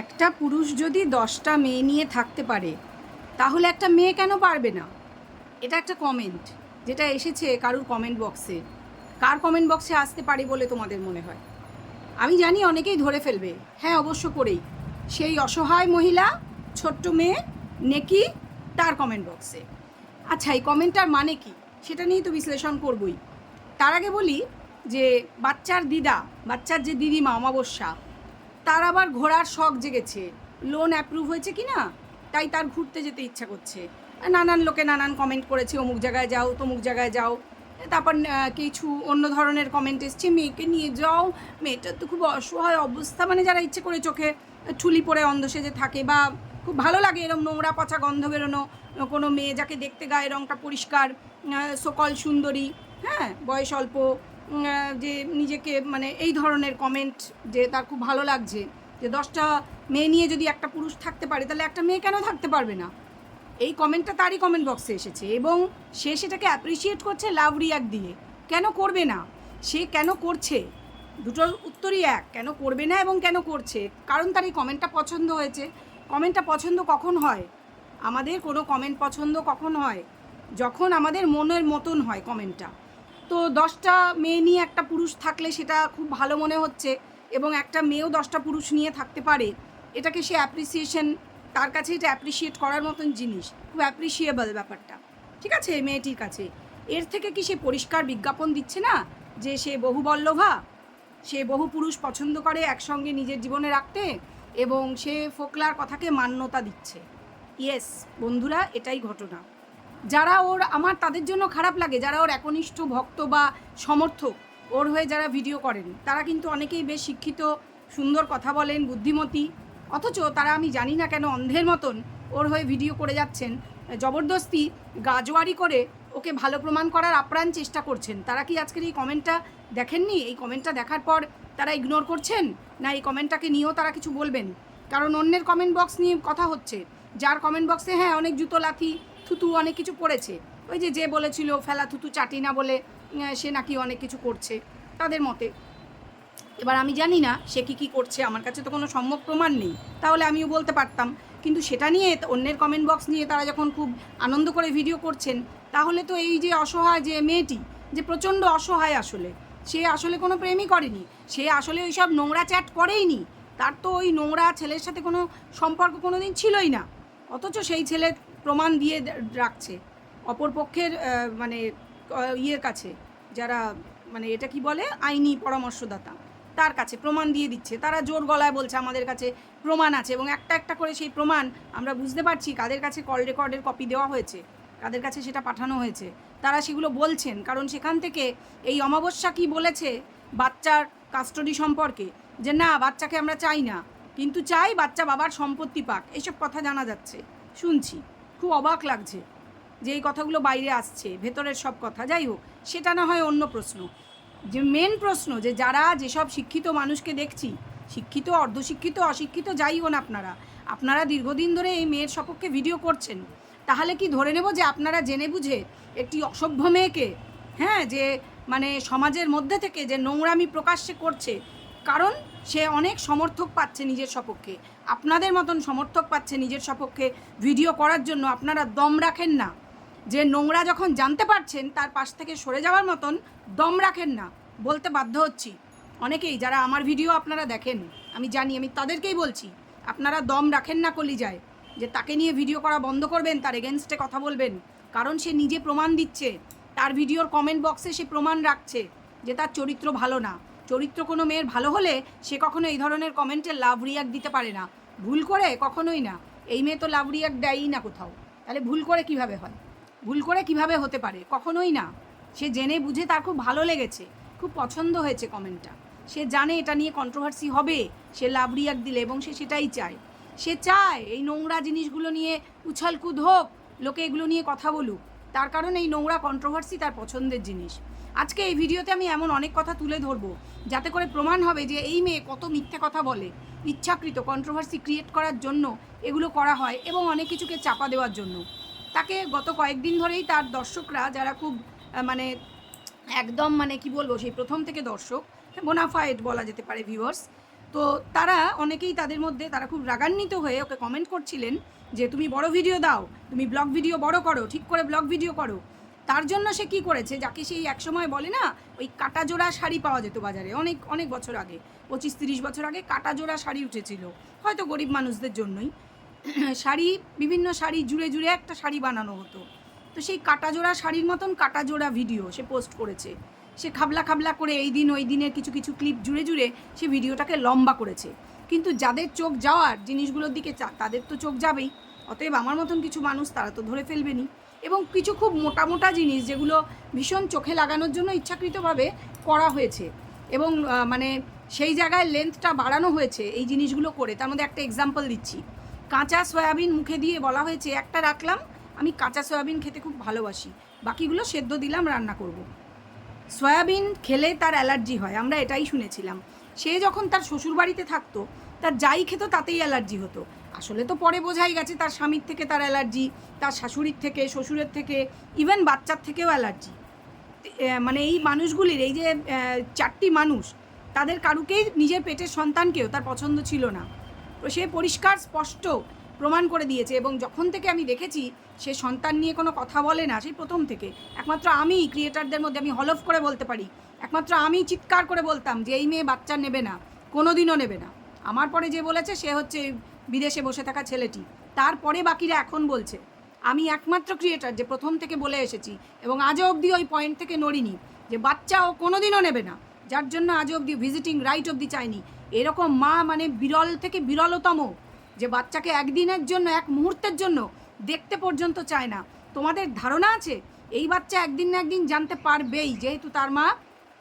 একটা পুরুষ যদি 10টা মেয়ে নিয়ে থাকতে পারে তাহলে একটা মেয়ে কেন পারবে না? এটা একটা কমেন্ট যেটা এসেছে কারুর কমেন্ট বক্সে। কার কমেন্ট বক্সে আসতে পারে বলে তোমাদের মনে হয়? আমি জানি অনেকেই ধরে ফেলবে, হ্যাঁ অবশ্য করেই, সেই অসহায় মহিলা, ছোট্ট মেয়ে নেকি তার কমেন্ট বক্সে। আচ্ছা, এই কমেন্টটার মানে কি সেটা নিয়েই তো বিশ্লেষণ করবই। তার আগে বলি যে বাচ্চার যে দিদিমা অমাবস্যা, তার আবার ঘোরার শখ জেগেছে। লোন অ্যাপ্রুভ হয়েছে কি না, তাই তার ঘুরতে যেতে ইচ্ছা করছে। নানান লোকে নানান কমেন্ট করেছে, অমুক জায়গায় যাও তমুক জায়গায় যাও। তারপর কিছু অন্য ধরনের কমেন্ট এসছে, মেয়েকে নিয়ে যাও, মেয়েটার তো খুব অসহায় অবস্থা। মানে যারা ইচ্ছে করে চোখে ঠুলি পরে অন্ধ সেজে থাকে, বা খুব ভালো লাগে এরকম নোংরা পচা গন্ধ বেরোনো কোনো মেয়ে, যাকে দেখতে গায়ের রঙটা পরিষ্কার, সকল সুন্দরী, হ্যাঁ বয়স অল্প, যে নিজেকে মানে এই ধরনের কমেন্ট, যে তার খুব ভালো লাগছে যে 10টা মেয়ে নিয়ে যদি একটা পুরুষ থাকতে পারে তাহলে একটা মেয়ে কেন থাকতে পারবে না। এই কমেন্টটা তারই কমেন্ট বক্সে এসেছে এবং সে সেটাকে অ্যাপ্রিসিয়েট করছে লাভ রিয়াক্ট দিয়ে। কেন করবে না? সে কেন করছে? দুটোর উত্তরই এক, কেন করবে না এবং কেন করছে। কারণ তার এই কমেন্টটা পছন্দ হয়েছে। কমেন্টটা পছন্দ কখন হয়? আমাদের কোনো কমেন্ট পছন্দ কখন হয়? যখন আমাদের মনের মতন হয় কমেন্টটা। তো 10টা মেয়ে নিয়ে একটা পুরুষ থাকলে সেটা খুব ভালো মনে হচ্ছে, এবং একটা মেয়েও 10টা পুরুষ নিয়ে থাকতে পারে, এটাকে সে অ্যাপ্রিসিয়েশন, তার কাছে এটা অ্যাপ্রিসিয়েট করার মতন জিনিস, খুব অ্যাপ্রিসিয়েবল ব্যাপারটা। ঠিক আছে, মেয়েটির কাছে এর থেকে কি সে পরিষ্কার বিজ্ঞাপন দিচ্ছে না যে সে বহুবল্লভা, সে বহু পুরুষ পছন্দ করে একসঙ্গে নিজের জীবনে রাখতে, এবং সে ফোকলার কথাকে মান্যতা দিচ্ছে। ইয়েস বন্ধুরা, এটাই ঘটনা। যারা আমার তাদের জন্য খারাপ লাগে, যারা ওর একনিষ্ঠ ভক্ত বা সমর্থক, ওর হয়ে যারা ভিডিও করেন, তারা কিন্তু অনেকেই বেশ শিক্ষিত, সুন্দর কথা বলেন, বুদ্ধিমতী, অথচ তারা আমি জানি না কেন অন্ধের মতন ওর হয়ে ভিডিও করে যাচ্ছেন, জবরদস্তি গাজোয়ারি করে ওকে ভালো প্রমাণ করার আপ্রাণ চেষ্টা করছেন। তারা কি আজকের এই কমেন্টটা দেখেননি? এই কমেন্টটা দেখার পর তারা ইগনোর করছেন, না এই কমেন্টটাকে নিয়েও তারা কিছু বলবেন? কারণ অন্যের কমেন্ট বক্স নিয়ে কথা হচ্ছে, যার কমেন্ট বক্সে হ্যাঁ অনেক জুতো লাথি থুতু অনেক কিছু পড়েছে, ওই যে বলেছিল ফেলা থুতু চাটি না বলে সে নাকি অনেক কিছু করছে তাদের মতে। এবার আমি জানি না সে কী করছে, আমার কাছে তো কোনো সম্যক প্রমাণ নেই, তাহলে আমিও বলতে পারতাম। কিন্তু সেটা নিয়ে অন্যের কমেন্ট বক্স নিয়ে তারা যখন খুব আনন্দ করে ভিডিও করছেন, তাহলে তো এই যে অসহায় যে মেয়েটি, যে প্রচণ্ড অসহায়, আসলে সে আসলে কোনো প্রেমই করেনি, সে আসলে ওই সব নোংরা চ্যাট করেই নি, তার তো ওই নোংরা ছেলের সাথে কোনো সম্পর্ক কোনো দিন ছিলই না, অথচ সেই ছেলে প্রমাণ দিয়ে রাখছে অপর পক্ষের মানে ইয়ের কাছে, যারা মানে এটা কি বলে আইনি পরামর্শদাতা, তার কাছে প্রমাণ দিয়ে দিচ্ছে। তারা জোর গলায় বলছে আমাদের কাছে প্রমাণ আছে, এবং একটা একটা করে সেই প্রমাণ আমরা বুঝতে পারছি কাদের কাছে কল রেকর্ডের কপি দেওয়া হয়েছে, কাদের কাছে সেটা পাঠানো হয়েছে। তারা সেগুলো বলছেন কারণ সেখান থেকে এই অমাবস্যা কি বলেছে বাচ্চার কাস্টডি সম্পর্কে, যে না বাচ্চাকে আমরা চাই না, কিন্তু চাই বাচ্চা বাবার সম্পত্তি পাক, এইসব কথা জানা যাচ্ছে, শুনছি। খুব অবাক লাগছে যে এই কথাগুলো বাইরে আসছে, ভেতরের সব কথা। যাই হোক, সেটা না হয় অন্য প্রশ্ন। যে মেন প্রশ্ন, যে যারা যেসব শিক্ষিত মানুষকে দেখছি, শিক্ষিত অর্ধশিক্ষিত অশিক্ষিত যাই হন আপনারা দীর্ঘদিন ধরে এই মেয়ের সপক্ষে ভিডিও করছেন, তাহলে কি ধরে নেব যে আপনারা জেনে বুঝে একটি অসভ্য মেয়েকে, হ্যাঁ যে মানে সমাজের মধ্যে থেকে যে নোংরামি প্রকাশ্যে করছে, কারণ সে অনেক সমর্থক পাচ্ছে নিজের সপক্ষে, আপনাদের মতন সমর্থক পাচ্ছে নিজের সপক্ষে ভিডিও করার জন্য, আপনারা দম রাখেন না? যে নোংরা যখন জানতে পারছেন তার পাশ থেকে সরে যাওয়ার মতন দম রাখেন না? বলতে বাধ্য হচ্ছি, অনেকেই যারা আমার ভিডিও আপনারা দেখেন, আমি জানি, আমি তাদেরকেই বলছি, আপনারা দম রাখেন না কলিজায়, যে তাকে নিয়ে ভিডিও করা বন্ধ করবেন, তার এগেনস্টে কথা বলবেন, কারণ সে নিজে প্রমাণ দিচ্ছে, তার ভিডিওর কমেন্ট বক্সে সে প্রমাণ রাখছে যে তার চরিত্র ভালো না। চরিত্র কোনো মেয়ের ভালো হলে সে কখনো এই ধরনের কমেন্টে লাভ রিয়াক্ট দিতে পারে না, ভুল করে কখনোই না। এই মেয়ে তো লাভ রিয়াক্ট দেয়ই না কোথাও, তাহলে ভুল করে কিভাবে হয়? ভুল করে কিভাবে হতে পারে? কখনোই না। সে জেনে বুঝে, তার খুব ভালো লেগেছে, খুব পছন্দ হয়েছে কমেন্টটা, সে জানে এটা নিয়ে কন্ট্রোভার্সি হবে সে লাভ রিয়াক্ট দিলে, এবং সে সেটাই চায়। সে চায় এই নোংরা জিনিসগুলো নিয়ে উছালকুদ হোক, লোকে এগুলো নিয়ে কথা বলুক, তার কারণ এই নোংরা কন্ট্রোভার্সি তার পছন্দের জিনিস। আজকে এই ভিডিওতে আমি এমন অনেক কথা তুলে ধরবো যাতে করে প্রমাণ হবে যে এই মেয়ে কত মিথ্যে কথা বলে, ইচ্ছাকৃত কন্ট্রোভার্সি ক্রিয়েট করার জন্য এগুলো করা হয়, এবং অনেক কিছুকে চাপা দেওয়ার জন্য। তাকে গত কয়েকদিন ধরেই তার দর্শকরা, যারা খুব মানে একদম মানে কি বলবো, সেই প্রথম থেকে দর্শক, বোনাফাইড বলা যেতে পারে ভিউয়ার্স, তো তারা অনেকেই তাদের মধ্যে তারা খুব রাগান্বিত হয়ে ওকে কমেন্ট করছিলেন যে তুমি বড় ভিডিও দাও, তুমি ব্লগ ভিডিও বড় করো, ঠিক করে ব্লগ ভিডিও করো। তার জন্য সে কী করেছে, যাকে সেই একসময় বলে না ওই কাটা জোড়া শাড়ি পাওয়া যেত বাজারে অনেক অনেক বছর আগে, 25-30 বছর আগে কাটা জোড়া শাড়ি উঠেছিল, হয়তো গরিব মানুষদের জন্যই। শাড়ি, বিভিন্ন শাড়ি জুড়ে জুড়ে একটা শাড়ি বানানো হতো। তো সেই কাটা জোড়া শাড়ির মতন কাটা জোড়া ভিডিও সে পোস্ট করেছে। সে খাবলা খাবলা করে এই দিন ওই দিনের কিছু কিছু ক্লিপ জুড়ে জুড়ে সে ভিডিওটাকে লম্বা করেছে। কিন্তু যাদের চোখ যাওয়ার জিনিসগুলোর দিকে তাদের তো চোখ যাবেই, অতএব আমার মতন কিছু মানুষ তারা তো ধরে ফেলবেনি। এবং কিছু খুব মোটা মোটা জিনিস যেগুলো ভীষণ চোখে লাগানোর জন্য ইচ্ছাকৃতভাবে করা হয়েছে এবং মানে সেই জায়গায় লেন্থটা বাড়ানো হয়েছে এই জিনিসগুলো করে। তার মধ্যে একটা এক্সাম্পল দিচ্ছি, কাঁচা সয়াবিন মুখে দিয়ে বলা হয়েছে একটা রাখলাম, আমি কাঁচা সয়াবিন খেতে খুব ভালোবাসি, বাকিগুলো সেদ্ধ দিলাম রান্না করব। সয়াবিন খেলে তার অ্যালার্জি হয়, আমরা এটাই শুনেছিলাম। সে যখন তার শ্বশুরবাড়িতে থাকতো তার যাই খেত তাতেই অ্যালার্জি হতো। আসলে তো পরে বোঝাই গেছে তার স্বামীর থেকে তার অ্যালার্জি, তার শাশুড়ির থেকে, শ্বশুরের থেকে, ইভেন বাচ্চার থেকেও অ্যালার্জি। মানে এই মানুষগুলির, এই যে 4টি মানুষ, তাদের কারুকেই নিজের পেটের সন্তানকেও তার পছন্দ ছিল না। তো সে পরিষ্কার স্পষ্ট প্রমাণ করে দিয়েছে। এবং যখন থেকে আমি দেখেছি সে সন্তান নিয়ে কোনো কথা বলে না, সেই প্রথম থেকে। একমাত্র আমি ক্রিয়েটারদের মধ্যে আমি হলফ করে বলতে পারি, একমাত্র আমি চিৎকার করে বলতাম যে এই মেয়ে বাচ্চা নেবে না, কোনো দিনও নেবে না। আমার পরে যে বলেছে সে হচ্ছে বিদেশে বসে থাকা ছেলেটি, তারপরে বাকিরা এখন বলছে। আমি একমাত্র ক্রিয়েটার যে প্রথম থেকে বলে এসেছি এবং আজও অবধি ওই পয়েন্ট থেকে নড়িনি যে বাচ্চা ও কোনো দিনও নেবে না, যার জন্য আজও অবধি ভিজিটিং রাইট অবধি চাইনি। এরকম মা মানে বিরল থেকে বিরলতম, যে বাচ্চাকে একদিনের জন্য, এক মুহূর্তের জন্য দেখতে পর্যন্ত চায় না। তোমাদের ধারণা আছে এই বাচ্চা একদিন না একদিন জানতে পারবেই, যেহেতু তার মা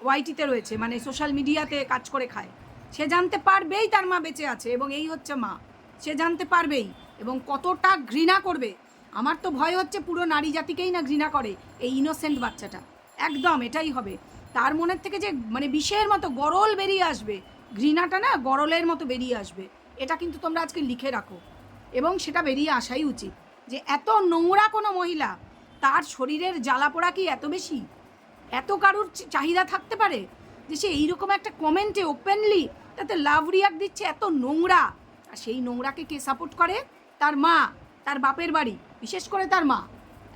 ওয়াইটিতে রয়েছে, মানে সোশ্যাল মিডিয়াতে কাজ করে খায়, সে জানতে পারবেই তার মা বেঁচে আছে এবং এই হচ্ছে মা, সে জানতে পারবেই। এবং কতটা ঘৃণা করবে, আমার তো ভয় হচ্ছে পুরো নারী জাতিকেই না ঘৃণা করে এই ইনোসেন্ট বাচ্চাটা। একদম এটাই হবে, তার মনের থেকে যে মানে বিষের মতো গরল বেরিয়ে আসবে, ঘৃণাটা না গরলের মতো বেরিয়ে আসবে। এটা কিন্তু তোমরা আজকে লিখে রাখো এবং সেটা বেরিয়ে আসাই উচিত যে এত নোংরা কোনো মহিলা, তার শরীরের জ্বালাপোড়া কি এত বেশি, এত কারুর চাহিদা থাকতে পারে যে সে এইরকম একটা কমেন্টে ওপেনলি তাতে লাভ রিয়াক্ট দিচ্ছে, এত নোংরা। আর সেই নোংরাকে কে সাপোর্ট করে? তার মা, তার বাপের বাড়ি, বিশেষ করে তার মা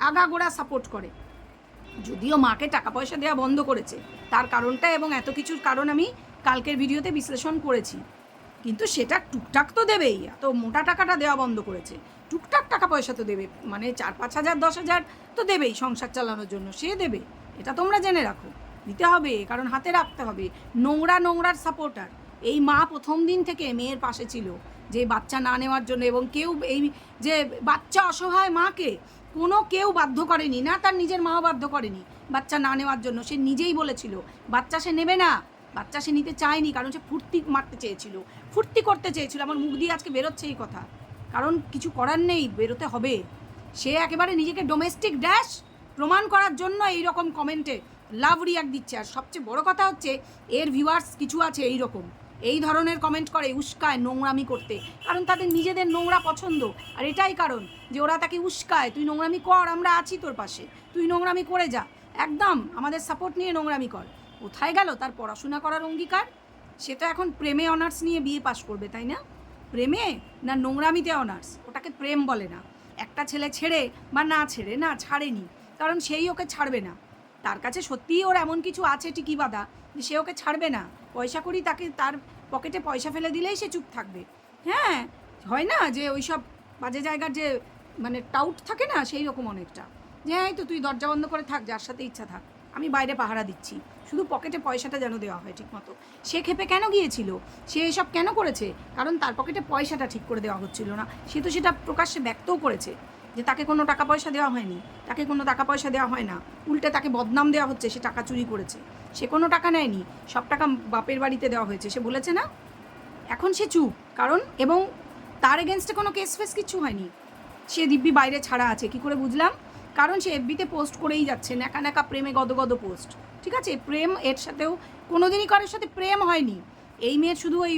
আগাগোড়া সাপোর্ট করে। যদিও মাকে টাকা পয়সা দেওয়া বন্ধ করেছে, তার কারণটা এবং এত কিছুর কারণ আমি কালকের ভিডিওতে বিশ্লেষণ করেছি, কিন্তু সেটা টুকটাক তো দেবেই। এত মোটা টাকাটা দেওয়া বন্ধ করেছে, টুকটাক টাকা পয়সা তো দেবে, মানে 4-5 হাজার 10 হাজার তো দেবেই সংসার চালানোর জন্য, সে দেবে, এটা তোমরা জেনে রাখো। দিতে হবে, কারণ হাতে রাখতে হবে। নোংরার সাপোর্টার এই মা প্রথম দিন থেকে মেয়ের পাশে ছিল যে বাচ্চা না নেওয়ার জন্য। এবং কেউ এই যে বাচ্চা অসহায় মাকে কেউ বাধ্য করেনি, না তার নিজের মাও বাধ্য করেনি বাচ্চা না নেওয়ার জন্য। সে নিজেই বলেছিল বাচ্চা সে নেবে না, বাচ্চা সে নিতে চায়নি, কারণ সে ফুর্তি মারতে চেয়েছিল, ফুর্তি করতে চেয়েছিল। আমার মুখ দিয়ে আজকে বেরোচ্ছে এই কথা, কারণ কিছু করার নেই, বেরোতে হবে। সে একেবারে নিজেকে ডোমেস্টিক ড্যাশ প্রমাণ করার জন্য এই রকম কমেন্টে লাভ রিয়াক্ট দিচ্ছে। আর সবচেয়ে বড় কথা হচ্ছে এর ভিউয়ার্স কিছু আছে এই রকম, এই ধরনের কমেন্ট করে, উস্কায় নোংরামি করতে, কারণ তাদের নিজেদের নোংরা পছন্দ। আর এটাই কারণ যে ওরা তাকে উস্কায়, তুই নোংরামি কর, আমরা আছি তোর পাশে, তুই নোংরামি করে যা, একদম আমাদের সাপোর্ট নিয়ে নোংরামি কর। কোথায় গেল তার পড়াশোনা করার অঙ্গীকার? সে তো এখন প্রেমে অনার্স নিয়ে বিয়ে পাশ করবে, তাই না? প্রেমে না নোংরামিতে অনার্স, ওটাকে প্রেম বলে না। একটা ছেলে ছেড়ে বা না ছেড়ে, না ছাড়েনি, কারণ সেই ওকে ছাড়বে না। তার কাছে সত্যিই ওর এমন কিছু আছে টিকি বাঁধা যে সে ওকে ছাড়বে না। পয়সা করি তাকে, তার পকেটে পয়সা ফেলে দিলেই সে চুপ থাকবে। হ্যাঁ, হয় না যে ওই সব বাজে জায়গার যে মানে টাউট থাকে না, সেই রকম অনেকটা, যে হ্যাঁ তো তুই দরজা বন্ধ করে থাক, যার সাথে ইচ্ছা থাক, আমি বাইরে পাহারা দিচ্ছি, শুধু পকেটে পয়সাটা যেন দেওয়া হয় ঠিক মতো। সে খেপে কেন গিয়েছিল, সে এসব কেন করেছে? কারণ তার পকেটে পয়সাটা ঠিক করে দেওয়া হচ্ছিল না। সে তো সেটা প্রকাশ্যে ব্যক্তও করেছে যে তাকে কোনো টাকা পয়সা দেওয়া হয়নি, তাকে কোনো টাকা পয়সা দেওয়া হয় না, উল্টে তাকে বদনাম দেওয়া হচ্ছে সে টাকা চুরি করেছে। সে কোনো টাকা নেয়নি, সব টাকা বাপের বাড়িতে দেওয়া হয়েছে, সে বলেছে না। এখন সে চুপ, কারণ এবং তার এগেনস্টে কোনো কেস ফেস কিছু হয়নি। সে দিব্যি বাইরে ছাড়া আছে, কি করে বুঝলাম? কারণ সে এফবিতে পোস্ট করেই যাচ্ছে, ন্যাকা ন্যাকা প্রেমে গদগদ পোস্ট। ঠিক আছে, প্রেম এর সাথেও কোনোদিনই কারোর সাথে প্রেম হয়নি। এই মেয়ের শুধু ওই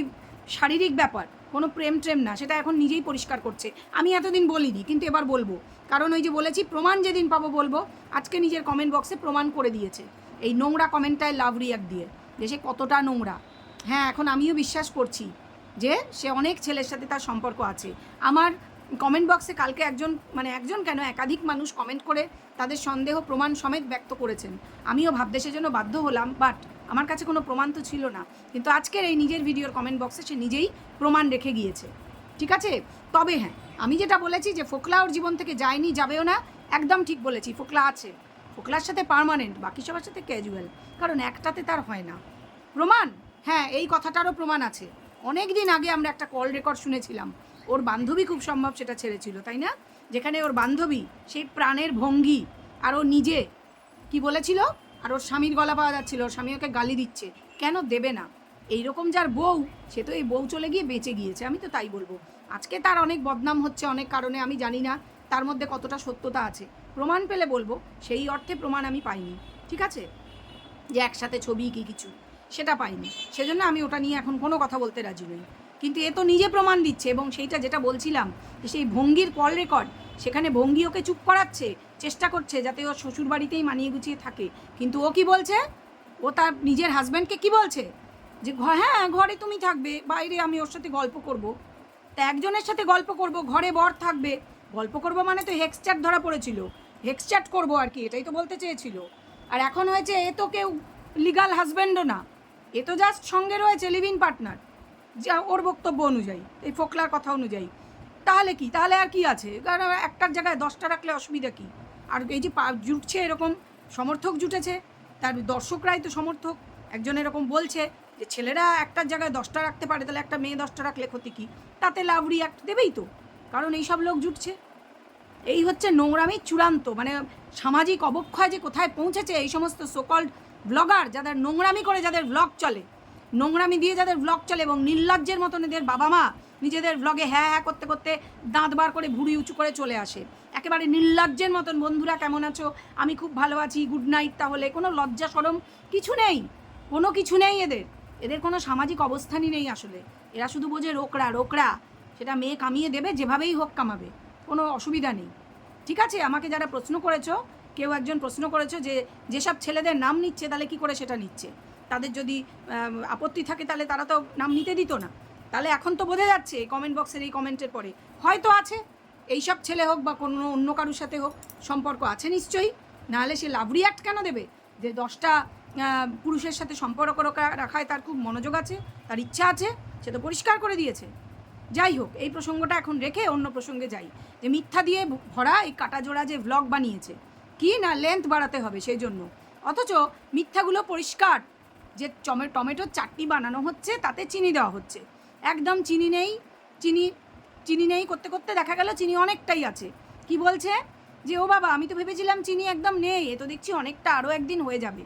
শারীরিক ব্যাপার, কোনো প্রেম ট্রেম না, সেটা এখন নিজেই পরিষ্কার করছে। আমি এতদিন বলিনি, কিন্তু এবার বলবো, কারণ ওই যে বলেছি প্রমাণ যেদিন পাবো বলবো। আজকে নিজের কমেন্ট বক্সে প্রমাণ করে দিয়েছে এই নোংরা কমেন্টটায় লাভ রিয়াক্ট দিয়ে, যে সে কতটা নোংরা। হ্যাঁ, এখন আমিও বিশ্বাস করছি যে সে অনেক ছেলের সাথে তার সম্পর্ক আছে। আমার কমেন্ট বক্সে কালকে একজন কেন একাধিক মানুষ কমেন্ট করে তাদের সন্দেহ প্রমাণ সমেত ব্যক্ত করেছেন। আমিও ভাবতে সেজন্য বাধ্য হলাম, বাট আমার কাছে কোনো প্রমাণ তো ছিল না। কিন্তু আজকের এই নিজের ভিডিওর কমেন্ট বক্সে সে নিজেই প্রমাণ রেখে গিয়েছে। ঠিক আছে, তবে হ্যাঁ, আমি যেটা বলেছি যে ফোকলা ওর জীবন থেকে যায়নি, যাবেও না, একদম ঠিক বলেছি। ফোকলা আছে, ফোকলার সাথে পার্মানেন্ট, বাকি সবার সাথে ক্যাজুয়াল, কারণ একটাতে তার হয় না। প্রমাণ, হ্যাঁ, এই কথাটারও প্রমাণ আছে। অনেক দিন আগে আমরা একটা কল রেকর্ড শুনেছিলাম, ওর বান্ধবী খুব সম্ভব সেটা ছেড়েছিল, তাই না? যেখানে ওর বান্ধবী সেই প্রাণের ভঙ্গি আর ও নিজে কি বলেছিল, আর ওর স্বামীর গলা পাওয়া যাচ্ছিল, ওর স্বামী ওকে গালি দিচ্ছে, কেন দেবে না? এইরকম যার বউ, সে তো এই বউ চলে গিয়ে বেঁচে গিয়েছে, আমি তো তাই বলবো। আজকে তার অনেক বদনাম হচ্ছে অনেক কারণে, আমি জানি না তার মধ্যে কতটা সত্যতা আছে, প্রমাণ পেলে বলবো। সেই অর্থে প্রমাণ আমি পাইনি, ঠিক আছে, যে একসাথে ছবি কি কিছু, সেটা পাইনি, সেজন্য আমি ওটা নিয়ে এখন কোনো কথা বলতে রাজি নই। কিন্তু এ তো নিজে প্রমাণ দিচ্ছে, এবং সেইটা যেটা বলছিলাম যে সেই ভঙ্গির কল রেকর্ড, সেখানে ভঙ্গি ওকে চুপ করাচ্ছে, চেষ্টা করছে যাতে ওর শ্বশুর বাড়িতেই মানিয়ে গুছিয়ে থাকে। কিন্তু ও কি বলছে, ও তার নিজের হাজব্যান্ডকে কি বলছে, যে হ্যাঁ ঘরে তুমি থাকবে, বাইরে আমি ওর সাথে গল্প করব। তা একজনের সাথে গল্প করব, ঘরে বর থাকবে, গল্প করব মানে তো হেক্স চ্যাট ধরা পড়েছিল, হেক্স চ্যাট করবো আর কি, এটাই তো বলতে চেয়েছিল। আর এখন হয়েছে এ তো কেউ লিগাল হাজব্যান্ডও না, এ তো জাস্ট সঙ্গে রয়েছে লিভ ইন পার্টনার, যা ওর বক্তব্য অনুযায়ী, এই ফোকলার কথা অনুযায়ী। তাহলে কি, তাহলে আর কি আছে, কারণ একটার জায়গায় 10টা রাখলে অসুবিধা কি? আর এই যে জুটছে, এরকম সমর্থক জুটেছে, তার দর্শকরাই তো সমর্থক। একজন এরকম বলছে যে ছেলেরা একটার জায়গায় 10টা রাখতে পারে, তাহলে একটা মেয়ে 10টা রাখলে ক্ষতি কি? তাতে লাভ রিয়াক্ট দেবেই তো, কারণ এইসব লোক জুটছে। এই হচ্ছে নোংরামি চূড়ান্ত, মানে সামাজিক অবক্ষয় যে কোথায় পৌঁছেছে এই সমস্ত সোকল্ড ব্লগার, যাদের নোংরামি করে, যাদের ব্লগ চলে, নোংরামি দিয়ে যাদের ব্লগ চলে, এবং নির্লজ্জের মতন এদের বাবা মা নিজেদের ব্লগে হ্যাঁ হ্যাঁ করতে করতে দাঁত বার করে ভুড়ি উঁচু করে চলে আসে, একেবারে নির্লজ্জের মতন। বন্ধুরা কেমন আছো, আমি খুব ভালো আছি, গুড নাইট। তাহলে কোনো লজ্জা শরম কিছু নেই, কোনো কিছু নেই এদের, এদের কোনো সামাজিক অবস্থানই নেই আসলে। এরা শুধু বোঝে রোকড়া রোকড়া, সেটা মেয়ে কামিয়ে দেবে, যেভাবেই হোক কামাবে, কোনো অসুবিধা নেই। ঠিক আছে, আমাকে যারা প্রশ্ন করেছো, কেউ একজন প্রশ্ন করেছো যে যেসব ছেলেদের নাম নিচ্ছে তাহলে কি করে সেটা নিচ্ছে, তাদের যদি আপত্তি থাকে তাহলে তারা তো নাম নিতে দিত না। তাহলে এখন তো বোঝা যাচ্ছে এই কমেন্ট বক্সের এই কমেন্টের পরে হয়তো আছে, এইসব ছেলে হোক বা কোনো অন্য কারোর সাথে হোক সম্পর্ক আছে নিশ্চয়ই, নাহলে সে লাভ রিয়াক্ট কেন দেবে? যে 10টা পুরুষের সাথে সম্পর্ক রাখায় তার খুব মনোযোগ আছে, তার ইচ্ছা আছে, সে তো পরিষ্কার করে দিয়েছে। যাই হোক, এই প্রসঙ্গটা এখন রেখে অন্য প্রসঙ্গে যাই। যে মিথ্যা দিয়ে ভরা এই কাটাজোড়া যে ভ্লগ বানিয়েছে, কি না লেন্থ বাড়াতে হবে সেই জন্য, অথচ মিথ্যাগুলো পরিষ্কার। যে টমেটোর চাটনি বানানো হচ্ছে, তাতে চিনি দেওয়া হচ্ছে, একদম চিনি নেই, চিনি নেই করতে করতে দেখা গেল চিনি অনেকটাই আছে। কি বলছে যে ও বাবা, আমি তো ভেবেছিলাম চিনি একদম নেই, এ তো দেখছি অনেকটা, আরও একদিন হয়ে যাবে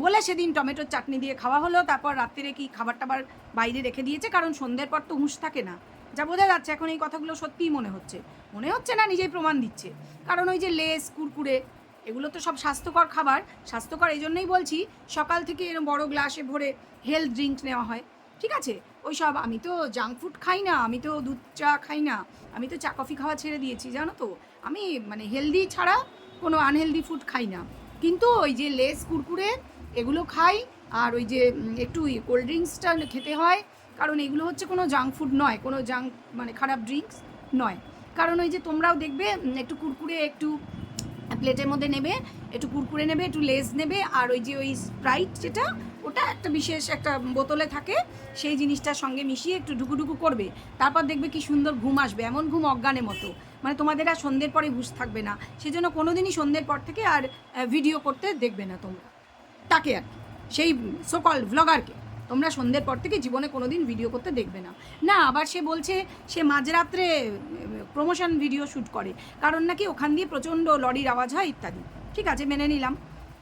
বলে সেদিন টমেটোর চাটনি দিয়ে খাওয়া হলো। তারপর রাত্রিরে কি খাবার টাবার বাইরে রেখে দিয়েছে, কারণ সন্ধ্যের পর তো হুঁশ থাকে না। যা বোঝা যাচ্ছে এখন এই কথাগুলো সত্যিই মনে হচ্ছে না, নিজেই প্রমাণ দিচ্ছে। কারণ ওই যে লেস কুরকুরে, এগুলো তো সব স্বাস্থ্যকর খাবার, স্বাস্থ্যকর এই জন্যই বলছি, সকাল থেকে এরকম বড় গ্লাসে ভরে হেলথ ড্রিঙ্ক নেওয়া হয়, ঠিক আছে। ওই সব, আমি তো জাঙ্ক ফুড খাই না, আমি তো দুধ চা খাই না, আমি তো চা কফি খাওয়া ছেড়ে দিয়েছি, জানো তো। আমি মানে হেলদি ছাড়া কোনো আনহেলদি ফুড খাই না, কিন্তু ওই যে লেস কুরকুরে এগুলো খাই, আর ওই যে একটু কোল্ড ড্রিঙ্কসটা খেতে হয়, কারণ এগুলো হচ্ছে কোনো জাঙ্ক ফুড নয়, কোনো মানে খারাপ ড্রিঙ্কস নয়। কারণ ওই যে তোমরাও দেখবে একটু কুরকুরে, একটু প্লেটের মধ্যে নেবে, একটু কুরকুরে নেবে, একটু লেস নেবে, আর ওই যে ওই স্প্রাইট যেটা, ওটা একটা বিশেষ একটা বোতলে থাকে, সেই জিনিসটার সঙ্গে মিশিয়ে একটু ঢুকুঢুকু করবে, তারপর দেখবে কি সুন্দর ঘুম আসবে, এমন ঘুম অজ্ঞানের মতো, মানে তোমাদের আর সন্ধ্যের পরে হুঁশ থাকবে না। সেজন্য কোনো দিনই সন্ধ্যের পর থেকে আর ভিডিও করতে দেখবে না তোমরা তাকে, আর সেই সোকল ভ্লগারকে তোমরা সন্ধ্যের পর থেকে জীবনে কোনো দিন ভিডিও করতে দেখবে না। না, আবার সে বলছে সে মাঝরাত্রে প্রমোশন ভিডিও শ্যুট করে, কারণ নাকি ওখান দিয়ে প্রচণ্ড লরির আওয়াজ হয় ইত্যাদি। ঠিক আছে, মেনে নিলাম,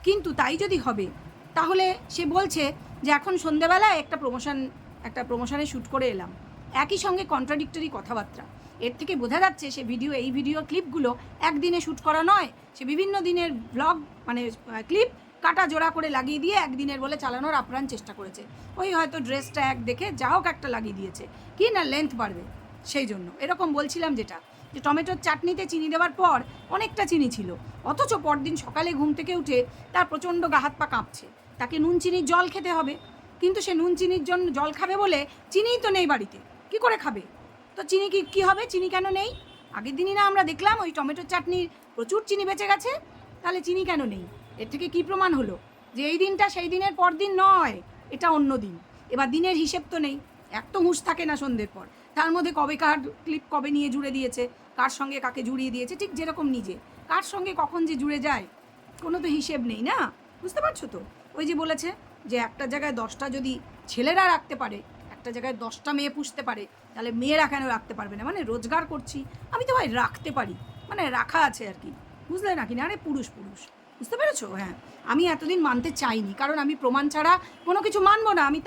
কিন্তু তাই যদি হবে তাহলে সে বলছে যে এখন সন্ধ্যেবেলায় একটা প্রমোশনে শ্যুট করে এলাম, একই সঙ্গে কন্ট্রাডিক্টরি কথাবার্তা। এর থেকে বোঝা যাচ্ছে সে এই ভিডিও ক্লিপগুলো একদিনে শ্যুট করা নয়, সে বিভিন্ন দিনের ব্লগ মানে ক্লিপ কাটা জোড়া করে লাগিয়ে দিয়ে একদিনের বলে চালানোর আপ্রাণ চেষ্টা করেছে। ওই হয়তো ড্রেসটা এক দেখে যা হোক একটা লাগিয়ে দিয়েছে, কি না লেন্থ বাড়বে সেই জন্য। এরকম বলছিলাম যেটা, যে টমেটোর চাটনিতে চিনি দেওয়ার পর অনেকটা চিনি ছিল, অথচ পরদিন সকালে ঘুম থেকে উঠে তার প্রচণ্ড গা হাত পা কাঁপছে, তাকে নুন চিনির জল খেতে হবে, কিন্তু সে নুন চিনির জন্য জল খাবে বলে চিনিই তো নেই বাড়িতে, কি করে খাবে? তো চিনি কি হবে? চিনি কেন নেই? আগের দিনই না আমরা দেখলাম ওই টমেটোর চাটনির প্রচুর চিনি বেঁচে গেছে, তাহলে চিনি কেন নেই? এর থেকে কি প্রমাণ হলো যে এই দিনটা সেই দিনের পর দিন নয়, এটা অন্য দিন। এবার দিনের হিসেব তো নেই, এক তো হুঁশ থাকে না সন্ধ্যের পর, তার মধ্যে কবে কার ক্লিপ কবে নিয়ে জুড়ে দিয়েছে, কার সঙ্গে কাকে জুড়িয়ে দিয়েছে, ঠিক যেরকম নিজে কার সঙ্গে কখন যে জুড়ে যায় কোনো তো হিসেব নেই না, বুঝতে পারছো তো? ওই যে বলেছে যে একটা জায়গায় 10টা যদি ছেলেরা রাখতে পারে, একটা জায়গায় 10টা মেয়ে পুষতে পারে, তাহলে মেয়েরা কেন রাখতে পারবে না? মানে রোজগার করছি আমি তো ভাই রাখতে পারি, মানে রাখা আছে আর কি, বুঝলে না? কি না, আরে পুরুষ বুঝতে পেরেছো? হ্যাঁ, আমি এতদিন মানতে চাইনি, কারণ আমি প্রমাণ ছাড়া কোনো কিছু মানবো না। আমি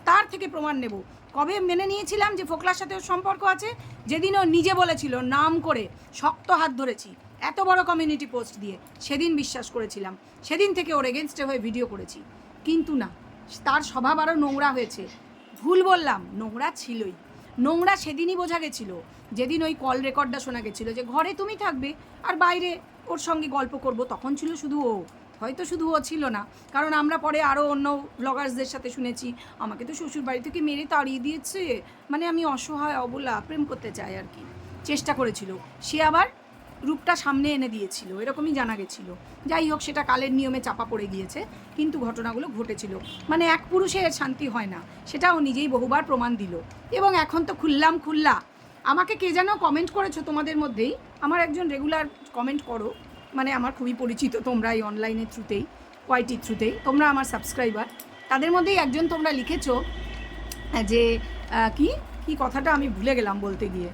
তার থেকে প্রমাণ নেব। কবে মেনে নিয়েছিলাম যে ফোকলার সাথে ওর সম্পর্ক আছে? যেদিন ও নিজে বলেছিল, নাম করে শক্ত হাত ধরেছি এত বড় কমিউনিটি পোস্ট দিয়ে, সেদিন বিশ্বাস করেছিলাম, সেদিন থেকে ওর এগেনস্টে হয়ে ভিডিও করেছি। কিন্তু না, তার স্বভাব আরও নোংরা হয়েছে। ভুল বললাম, নোংরা ছিলই। নোংরা সেদিনই বোঝা গেছিলো যেদিন ওই কল রেকর্ডটা শোনা গেছিলো যে ঘরে তুমি থাকবে আর বাইরে ওর সঙ্গে গল্প করব। তখন ছিল শুধু ও, হয়তো শুধু ও ছিল না, কারণ আমরা পরে আরও অন্য ব্লগার্সদের সাথে শুনেছি আমাকে তো শ্বশুর বাড়ি থেকে মেরে তাড়িয়ে দিয়েছে, মানে আমি অসহায় অবলা, প্রেম করতে চাই আর কি, চেষ্টা করেছিল। সে আবার রূপটা সামনে এনে দিয়েছিল, এরকমই জানা গেছিল। যাই হোক, সেটা কালের নিয়মে চাপা পড়ে গিয়েছে, কিন্তু ঘটনাগুলো ঘটেছিল। মানে এক পুরুষের শান্তি হয় না, সেটাও নিজেই বহুবার প্রমাণ দিল। এবং এখন তো খুল্লা আমাকে কে যেন কমেন্ট করেছো তোমাদের মধ্যেই, আমার একজন রেগুলার কমেন্ট করো, মানে আমার খুবই পরিচিত তোমরা এই অনলাইনের থ্রুতেই, ওয়াইটির থ্রুতেই, তোমরা আমার সাবস্ক্রাইবার। তাদের মধ্যেই একজন তোমরা লিখেছো যে কি কি কথাটা আমি ভুলে গেলাম বলতে গিয়ে,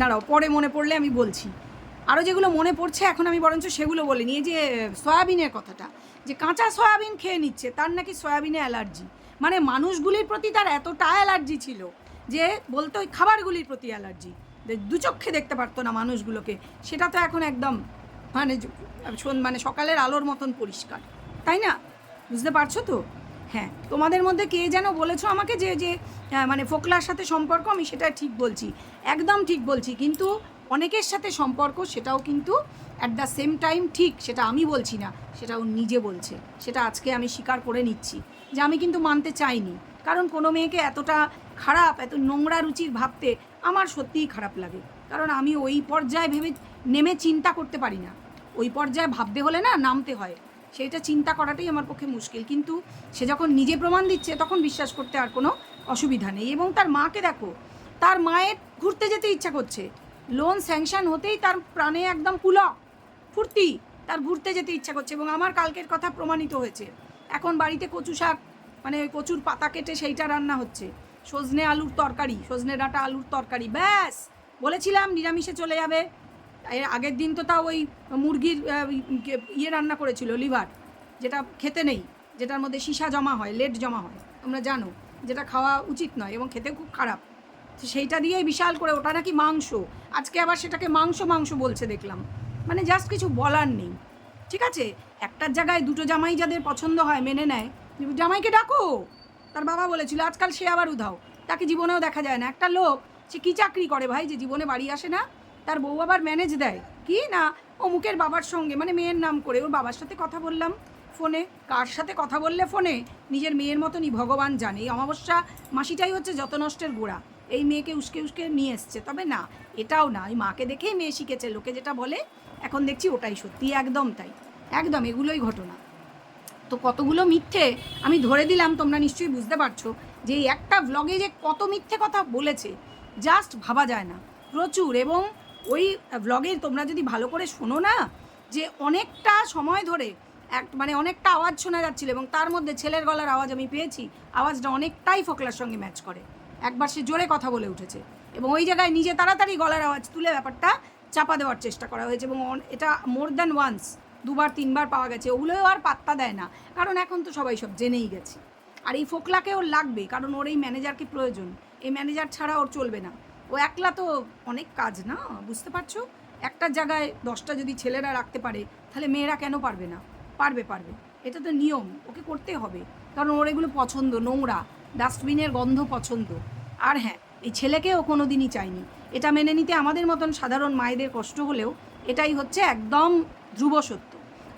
দাঁড়াও পরে মনে পড়লে আমি বলছি। আরও যেগুলো মনে পড়ছে এখন আমি বরঞ্চ সেগুলো বলিনি। এই যে সয়াবিনের কথাটা, যে কাঁচা সয়াবিন খেয়ে নিচ্ছে, তার নাকি সয়াবিনে অ্যালার্জি। মানে মানুষগুলির প্রতি তার এতটা অ্যালার্জি ছিল যে বলতো ওই খাবারগুলির প্রতি অ্যালার্জি, দু চক্ষে দেখতে পারতো না মানুষগুলোকে। সেটা তো এখন একদম মানে মানে সকালের আলোর মতন পরিষ্কার, তাই না? বুঝতে পারছো তো? হ্যাঁ, তোমাদের মধ্যে কে যেন বলেছো আমাকে যে যে মানে ফোকলার সাথে সম্পর্ক, আমি সেটা ঠিক বলছি, একদম ঠিক বলছি, কিন্তু অনেকের সাথে সম্পর্ক সেটাও কিন্তু অ্যাট দ্য সেম টাইম ঠিক, সেটা আমি বলছি না, সেটা ও নিজে বলছে। সেটা আজকে আমি স্বীকার করে নিচ্ছি যে আমি কিন্তু মানতে চাইনি, কারণ কোনো মেয়েকে এতটা খারাপ, এত নোংরা রুচির ভাবতে আমার সত্যিই খারাপ লাগে। কারণ আমি ওই পর্যায়ে ভেবে নেমে চিন্তা করতে পারি না, ওই পর্যায়ে ভাবতে হলে না নামতে হয়, সেইটা চিন্তা করাটাই আমার পক্ষে মুশকিল। কিন্তু সে যখন নিজে প্রমাণ দিচ্ছে তখন বিশ্বাস করতে আর কোনো অসুবিধা নেই। এবং তার মাকে দেখো, তার মায়ের ঘুরতে যেতে ইচ্ছা করছে, লোন স্যাংশন হতেই তার প্রাণে একদম পুলক ফুর্তি, তার ঘুরতে যেতে ইচ্ছা করছে। এবং আমার কালকের কথা প্রমাণিত হয়েছে। এখন বাড়িতে কচু শাক, মানে ওই কচুর পাতা কেটে সেইটা রান্না হচ্ছে, সজনে আলুর তরকারি, সজনে ডাঁটা আলুর তরকারি, ব্যাস। বলেছিলাম নিরামিষে চলে যাবে, এর আগের দিন তো তাও ওই মুরগির ইয়ে রান্না করেছিল, লিভার, যেটা খেতে নেই, যেটার মধ্যে সীসা জমা হয়, লেড জমা হয়, তোমরা জানো, যেটা খাওয়া উচিত নয় এবং খেতে খুব খারাপ। তো সেইটা দিয়েই বিশাল করে, ওটা নাকি মাংস, আজকে আবার সেটাকে মাংস বলছে দেখলাম। মানে জাস্ট কিছু বলার নেই। ঠিক আছে, একটার জায়গায় দুটো জামাই যাদের পছন্দ হয় মেনে নেয়, জামাইকে ডাকো। তার বাবা বলেছিল, আজকাল সে আবার উধাও, তাকে জীবনেও দেখা যায় না। একটা লোক, সে কী চাকরি করে ভাই যে জীবনে বাড়ি আসে না? তার বউ আবার ম্যানেজ দেয় কি না অমুকের বাবার সঙ্গে, মানে মেয়ের নাম করে, ওর বাবার সাথে কথা বললাম ফোনে, কার সাথে কথা বললে ফোনে নিজের মেয়ের মতনই ভগবান জানে। এই অমাবস্যা মাসিটাই হচ্ছে যত নষ্টের গোড়া, এই মেয়েকে উস্কে নিয়ে এসছে। তবে না, এটাও না, ওই মাকে দেখেই মেয়ে শিখেছে, লোকে যেটা বলে এখন দেখছি ওটাই সত্যি, একদম তাই, একদম এগুলোই ঘটনা। তো কতগুলো মিথ্যে আমি ধরে দিলাম, তোমরা নিশ্চয়ই বুঝতে পারছো যে এই একটা ভ্লগে যে কত মিথ্যে কথা বলেছে, জাস্ট ভাবা যায় না, প্রচুর। এবং ওই ভ্লগে তোমরা যদি ভালো করে শোনো না, যে অনেকটা সময় ধরে মানে অনেকটা আওয়াজ শোনা যাচ্ছিল, এবং তার মধ্যে ছেলের গলার আওয়াজ আমি পেয়েছি, আওয়াজটা অনেকটাই ফোকলার সঙ্গে ম্যাচ করে। একবার সে জোরে কথা বলে উঠেছে এবং ওই জায়গায় নিজে তাড়াতাড়ি গলার আওয়াজ তুলে ব্যাপারটা চাপা দেওয়ার চেষ্টা করা হয়েছে, এবং এটা মোর দ্যান ওয়ান্স, 2-3বার পাওয়া গেছে। ওগুলোও আর পাত্তা দেয় না, কারণ এখন তো সবাই সব জেনেই গেছে। আর এই ফোকলাকে ওর লাগবে, কারণ ওর এই ম্যানেজারকে প্রয়োজন, এই ম্যানেজার ছাড়া ওর চলবে না। ও একলা তো অনেক কাজ না, বুঝতে পারছো? একটা জায়গায় 10টা যদি ছেলেরা রাখতে পারে, তাহলে মেয়েরা কেন পারবে না? পারবে, এটা তো নিয়ম, ওকে করতে হবে, কারণ ওর এগুলো পছন্দ, নোংরা, ডাস্টবিনের গন্ধ পছন্দ। আর হ্যাঁ, এই ছেলেকে ও কোনো দিনই চায়নি, এটা মেনে নিতে আমাদের মতন সাধারণ মায়েদের কষ্ট হলেও এটাই হচ্ছে একদম ধ্রুব সত্য।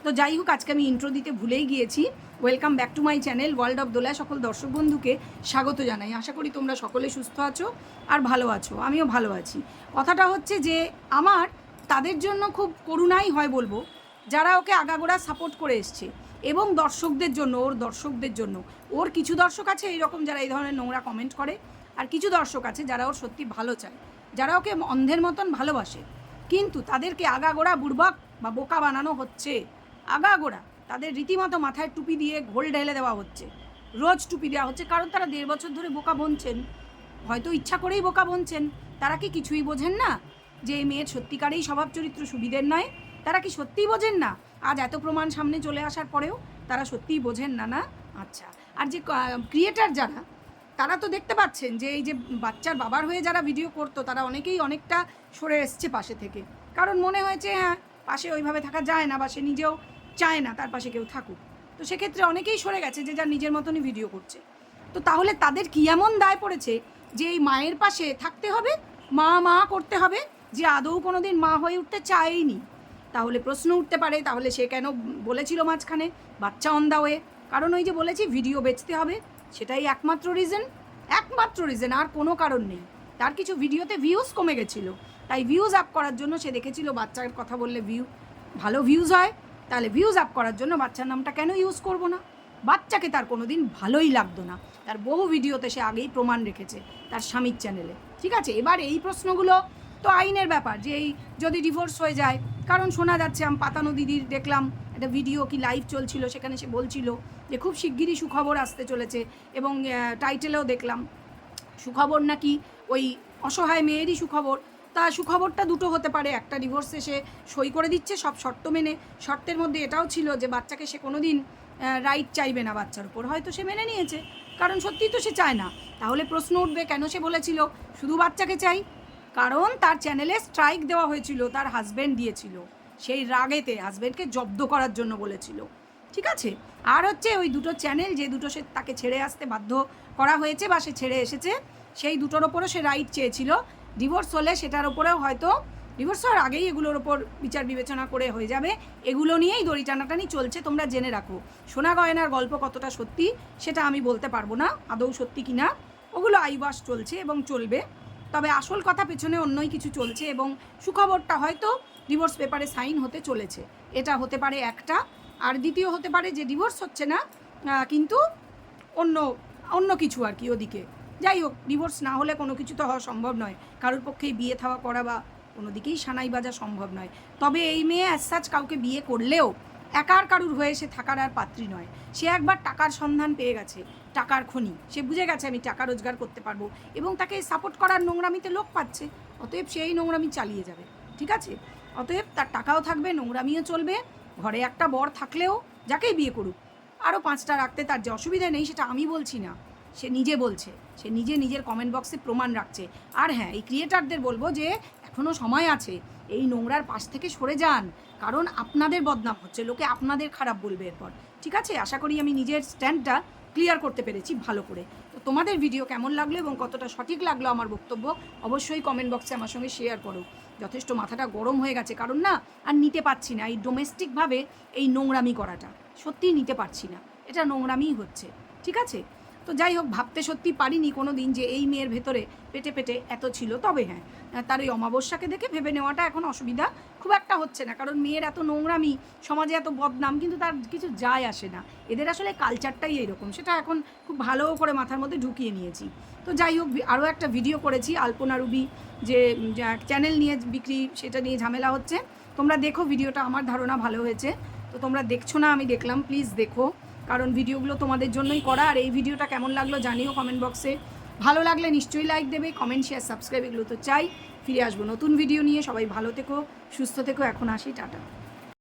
তো যাই হোক, আজকে আমি ইন্ট্রো দিতে ভুলেই গিয়েছি, welcome back to my channel world of Dola. সকল দর্শক বন্ধুকে স্বাগত জানাই। আশা করি তোমরা সকলে সুস্থ আছো আর ভালো আছো, আমিও ভালো আছি। কথাটা হচ্ছে যে আমার তাদের জন্য খুব করুণাই হয় বলবো, যারা ওকে আগাগোড়া সাপোর্ট করে এসছে, এবং দর্শকদের জন্য, ওর দর্শকদের জন্য। ওর কিছু দর্শক আছে এইরকম যারা এই ধরনের নোংরা কমেন্ট করে, আর কিছু দর্শক আছে যারা ওর সত্যি ভালো চায়, যারা ওকে অন্ধের মতন ভালোবাসে, কিন্তু তাদেরকে আগাগোড়া বুড়বক বা বোকা বানানো হচ্ছে। আগাগোড়া তাদের রীতিমতো মাথায় টুপি দিয়ে ঘোল ঢেলে দেওয়া হচ্ছে, রোজ টুপি দেওয়া হচ্ছে, কারণ তারা 1.5 বছর ধরে বোকা বনছেন, হয়তো ইচ্ছা করেই বোকা বনছেন। তারা কি কিছুই বোঝেন না যে এই মেয়ের সত্যিকারেই স্বভাব চরিত্র সুবিধের নয়? তারা কি সত্যিই বোঝেন না? আজ এত প্রমাণ সামনে চলে আসার পরেও তারা সত্যিই বোঝেন না? না, আচ্ছা। আর যে ক্রিয়েটার যারা, তারা তো দেখতে পাচ্ছেন যে এই যে বাচ্চার বাবার হয়ে যারা ভিডিও করতো, তারা অনেকেই অনেকটা সরে এসছে পাশে থেকে, কারণ মনে হয়েছে হ্যাঁ পাশে ওইভাবে থাকা যায় না, বা সে নিজেও চায় না তার পাশে কেউ থাকুক। তো সেক্ষেত্রে অনেকেই সরে গেছে, যে যার নিজের মতনই ভিডিও করছে। তো তাহলে তাদের কী এমন দায় পড়েছে যে এই মায়ের পাশে থাকতে হবে, মা মা করতে হবে, যে আদৌ কোনো দিন মা হয়ে উঠতে চায়নি? তাহলে প্রশ্ন উঠতে পারে, তাহলে সে কেন বলেছিল মাঝখানে বাচ্চা অন দা ওয়ে? কারণ ওই যে বলেছি ভিডিও বেচতে হবে, সেটাই একমাত্র রিজন, আর কোনো কারণ নেই। তার কিছু ভিডিওতে ভিউজ কমে গেছিলো, তাই ভিউজ আপ করার জন্য সে দেখেছিল বাচ্চার কথা বললে ভালো ভিউজ হয়, তাহলে ভিউজ আপ করার জন্য বাচ্চার নামটা কেন ইউজ করব না? বাচ্চাকে তার কোনো দিন ভালোই লাগতো না, তার বহু ভিডিওতে সে আগেই প্রমাণ রেখেছে তার স্বামীর চ্যানেলে। ঠিক আছে, এবার এই প্রশ্নগুলো তো আইনের ব্যাপার, যে এই যদি ডিভোর্স হয়ে যায়, কারণ শোনা যাচ্ছে, আমি পাতানো দিদির দেখলাম একটা ভিডিও কি লাইভ চলছিল, সেখানে সে বলছিল যে খুব শিগগিরই সুখবর আসতে চলেছে, এবং টাইটেলেও দেখলাম সুখবর নাকি ওই অসহায় মেয়েরই সুখবর। তা সুখবরটা দুটো হতে পারে, একটা ডিভোর্সে সে সই করে দিচ্ছে সব শর্ত মেনে, শর্তের মধ্যে এটাও ছিল যে বাচ্চাকে সে কোনো দিন রাইট চাইবে না বাচ্চার উপর, হয়তো সে মেনে নিয়েছে, কারণ সত্যিই তো সে চায় না। তাহলে প্রশ্ন উঠবে কেন সে বলেছিল শুধু বাচ্চাকে চাই? কারণ তার চ্যানেলে স্ট্রাইক দেওয়া হয়েছিল, তার হাজব্যান্ড দিয়েছিল, সেই রাগেতে হাজব্যান্ডকে জব্দ করার জন্য বলেছিল। ঠিক আছে, আর হচ্ছে ওই দুটো চ্যানেল, যে দুটো সে তাকে ছেড়ে আসতে বাধ্য করা হয়েছে বা সে ছেড়ে এসেছে, সেই দুটোর ওপরও সে রাইট চেয়েছিল। ডিভোর্স হলে সেটার ওপরেও হয়তো, ডিভোর্স হওয়ার আগেই এগুলোর ওপর বিচার বিবেচনা করে হয়ে যাবে। এগুলো নিয়েই দড়ি টানাটানি চলছে, তোমরা জেনে রাখো। সোনা গয়নার গল্প কতটা সত্যি সেটা আমি বলতে পারবো না, আদৌ সত্যি কি না, ওগুলো আইবাস চলছে এবং চলবে। তবে আসল কথা পেছনে অন্যই কিছু চলছে, এবং সুখবরটা হয়তো ডিভোর্স পেপারে সাইন হতে চলেছে, এটা হতে পারে একটা। আর দ্বিতীয় হতে পারে যে ডিভোর্স হচ্ছে না, কিন্তু অন্য কিছু আর কি ওদিকে। যাই হোক, ডিভোর্স না হলে কোনো কিছু তো হওয়া সম্ভব নয়, কারোর পক্ষেই বিয়ে থাওয়া করা বা কোনো দিকেই সানাই বাজা সম্ভব নয়। তবে এই মেয়ে অ্যাজ সাচ কাউকে বিয়ে করলেও একার কারুর হয়ে সে থাকার আর পাত্রী নয়। সে একবার টাকার সন্ধান পেয়ে গেছে, টাকার খনি, সে বুঝে গেছে আমি টাকা রোজগার করতে পারবো, এবং তাকে সাপোর্ট করার নোংরামিতে লোক পাচ্ছে, অতএব সেই নোংরামি চালিয়ে যাবে। ঠিক আছে, অতএব তার টাকাও থাকবে, নোংরামিও চলবে। ঘরে একটা বর থাকলেও যাকেই বিয়ে করুক, আরও 5টা রাখতে তার যে অসুবিধা নেই সেটা আমি বলছি না, সে নিজে বলছে, সে নিজের কমেন্ট বক্সে প্রমাণ রাখছে। আর হ্যাঁ, এই ক্রিয়েটারদের বলবো যে এখনও সময় আছে, এই নোংরার পাশ থেকে সরে যান, কারণ আপনাদের বদনাম হচ্ছে, লোকে আপনাদের খারাপ বলবে এরপর। ঠিক আছে, আশা করি আমি নিজের স্ট্যান্ডটা ক্লিয়ার করতে পেরেছি ভালো করে। তো তোমাদের ভিডিও কেমন লাগলো এবং কতটা সঠিক লাগলো আমার বক্তব্য, অবশ্যই কমেন্ট বক্সে আমার সঙ্গে শেয়ার করো। যথেষ্ট মাথাটা গরম হয়ে গেছে, কারণ না আর নিতে পারছি না এই ডোমেস্টিকভাবে এই নোংরামি করাটা, সত্যিই নিতে পারছি না, এটা নোংরামিই হচ্ছে। ঠিক আছে, তো যাই হোক, ভাবতে সত্যি পারিনি কোনো দিন যে এই মেয়ের ভেতরে পেটে এত ছিল। তবে হ্যাঁ, তার ওই অমাবস্যাকে দেখে ভেবে নেওয়াটা এখন অসুবিধা খুব একটা হচ্ছে না, কারণ মেয়ের এত নোংরামি, সমাজে এত বদনাম, কিন্তু তার কিছু যায় আসে না। এদের আসলে কালচারটাই এইরকম, সেটা এখন খুব ভালো করে মাথার মধ্যে ঢুকিয়ে নিয়েছি। তো যাই হোক, আরও একটা ভিডিও করেছি আলপনা রুবি, যে চ্যানেল নিয়ে বিক্রি, সেটা নিয়ে ঝামেলা হচ্ছে। তোমরা দেখো ভিডিওটা, আমার ধারণা ভালো হয়েছে। তো তোমরা দেখছো না, আমি দেখলাম, প্লিজ দেখো, কারণ ভিডিওগুলো তোমাদের জন্যই করা। আর এই ভিডিওটা কেমন লাগলো জানিও কমেন্ট বক্সে, ভালো লাগলে নিশ্চয়ই লাইক দেবে, কমেন্ট শেয়ার সাবস্ক্রাইব এগুলো তো চাই। ফিরে আসবো নতুন ভিডিও নিয়ে, সবাই ভালো থেকো, সুস্থ থেকো, এখন আসি, টাটা।